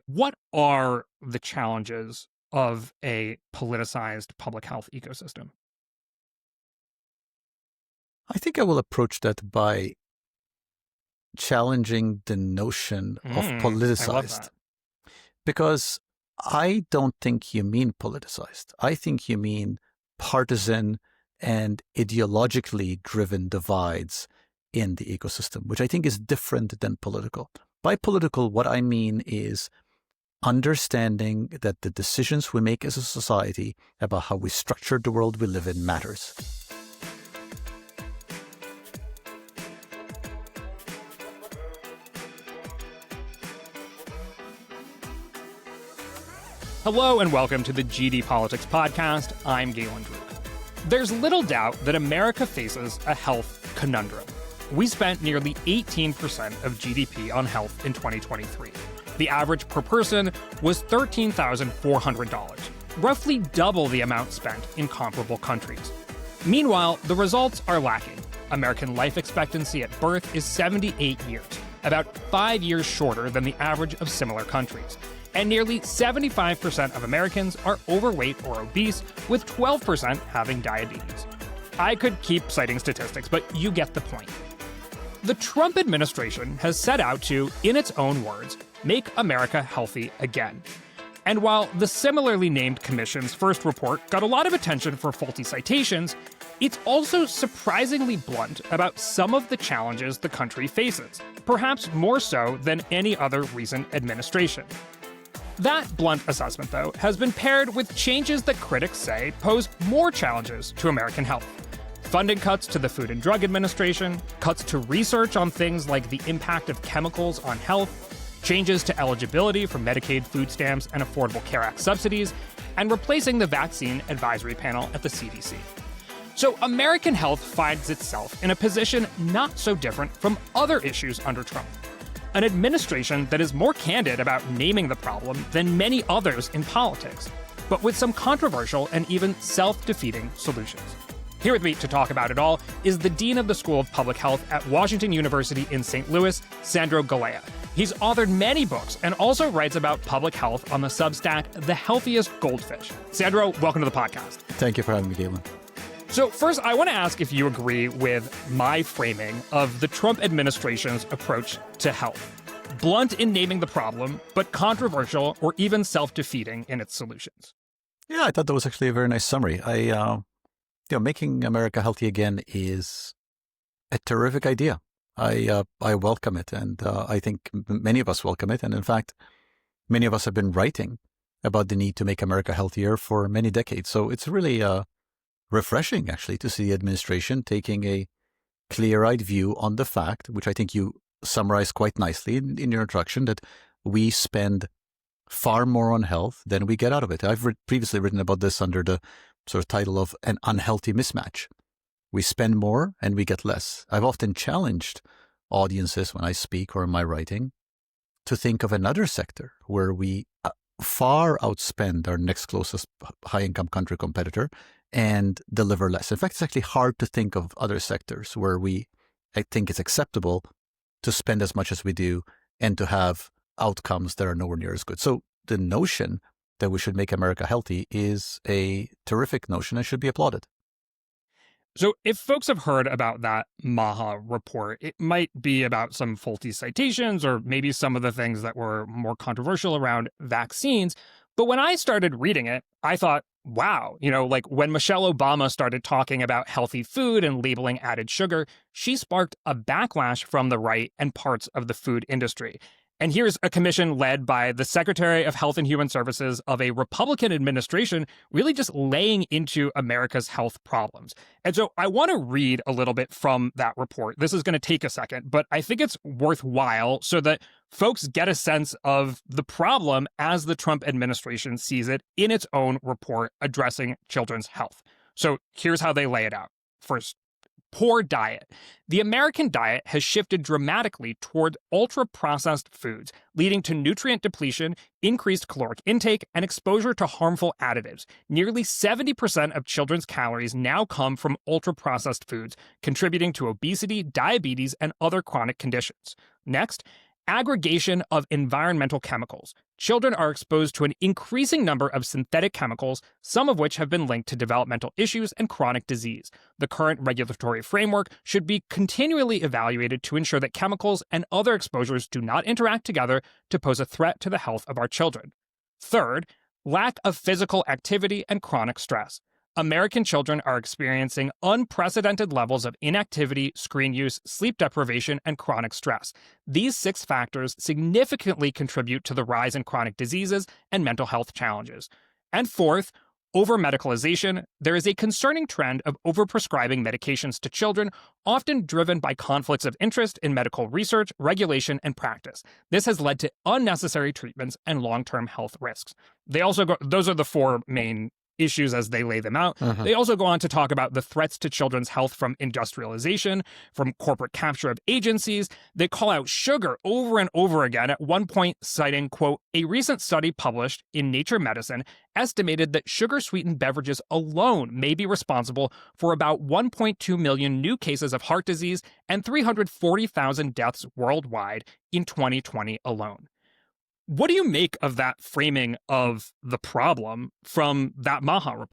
What are the challenges of a politicized public health ecosystem? I think I will approach that by challenging the notion of I love politicized, that. because I don't think you mean politicized. I think you mean partisan and ideologically driven divides in the ecosystem, which I think is different than political. By political, what I mean is understanding that the decisions we make as a society about how we structure the world we live in matters. Hello and welcome to the GD Politics Podcast. I'm Galen Druk. There's little doubt that America faces a health conundrum. We spent nearly 18% of GDP on health in 2023. The average per person was $13,400, roughly double the amount spent in comparable countries. Meanwhile, the results are lacking. American life expectancy at birth is 78 years, about 5 years shorter than the average of similar countries. And nearly 75% of Americans are overweight or obese, with 12% having diabetes. I could keep citing statistics, but you get the point. The Trump administration has set out to, in its own words, make America healthy again. And while the similarly named commission's first report got a lot of attention for faulty citations, it's also surprisingly blunt about some of the challenges the country faces, perhaps more so than any other recent administration. That blunt assessment, though, has been paired with changes that critics say pose more challenges to American health. Funding cuts to the Food and Drug Administration, cuts to research on things like the impact of chemicals on health, changes to eligibility for Medicaid food stamps and Affordable Care Act subsidies, and replacing the Vaccine Advisory Panel at the CDC. So American health finds itself in a position not so different from other issues under Trump. An administration that is more candid about naming the problem than many others in politics, but with some controversial and even self-defeating solutions. Here with me to talk about it all is the Dean of the School of Public Health at Washington University in St. Louis, Sandro Galea. He's authored many books and also writes about public health on the Substack The Healthiest Goldfish. Sandro, welcome to the podcast. Thank you for having me, Galen. So first, I want to ask if you agree with my framing of the Trump administration's approach to health. Blunt in naming the problem, but controversial or even self-defeating in its solutions. Yeah, I thought that was actually a very nice summary. Making America healthy again is a terrific idea. I welcome it, and I think many of us welcome it. And in fact, many of us have been writing about the need to make America healthier for many decades. So it's really refreshing, actually, to see the administration taking a clear-eyed view on the fact, which I think you summarized quite nicely in your introduction, that we spend far more on health than we get out of it. I've previously written about this under the sort of title of an unhealthy mismatch. We spend more and we get less. I've often challenged audiences when I speak or in my writing to think of another sector where we far outspend our next closest high-income country competitor and deliver less. In fact, it's actually hard to think of other sectors where I think it's acceptable to spend as much as we do and to have outcomes that are nowhere near as good. So the notion that we should make America healthy is a terrific notion and should be applauded. So if folks have heard about that MAHA report, it might be about some faulty citations or maybe some of the things that were more controversial around vaccines. But when I started reading it, I thought, wow, like when Michelle Obama started talking about healthy food and labeling added sugar, she sparked a backlash from the right and parts of the food industry. And here's a commission led by the Secretary of Health and Human Services of a Republican administration, really just laying into America's health problems. And so I want to read a little bit from that report. This is going to take a second, but I think it's worthwhile so that folks get a sense of the problem as the Trump administration sees it in its own report addressing children's health. So here's how they lay it out. First, poor diet. The American diet has shifted dramatically toward ultra-processed foods, leading to nutrient depletion, increased caloric intake, and exposure to harmful additives. Nearly 70% of children's calories now come from ultra-processed foods, contributing to obesity, diabetes, and other chronic conditions. Next, Aggregation of environmental chemicals. Children are exposed to an increasing number of synthetic chemicals, some of which have been linked to developmental issues and chronic disease. The current regulatory framework should be continually evaluated to ensure that chemicals and other exposures do not interact together to pose a threat to the health of our children. Third, lack of physical activity and chronic stress. American children are experiencing unprecedented levels of inactivity, screen use, sleep deprivation, and chronic stress. These 6 factors significantly contribute to the rise in chronic diseases and mental health challenges. And fourth, over-medicalization. There is a concerning trend of overprescribing medications to children, often driven by conflicts of interest in medical research, regulation, and practice. This has led to unnecessary treatments and long-term health risks. Those are the 4 main issues as they lay them out. They also go on to talk about the threats to children's health from industrialization, from corporate capture of agencies. They call out sugar over and over again, at one point citing, quote, a recent study published in Nature Medicine estimated that sugar-sweetened beverages alone may be responsible for about 1.2 million new cases of heart disease and 340,000 deaths worldwide in 2020 alone. What do you make of that framing of the problem from that MAHA report?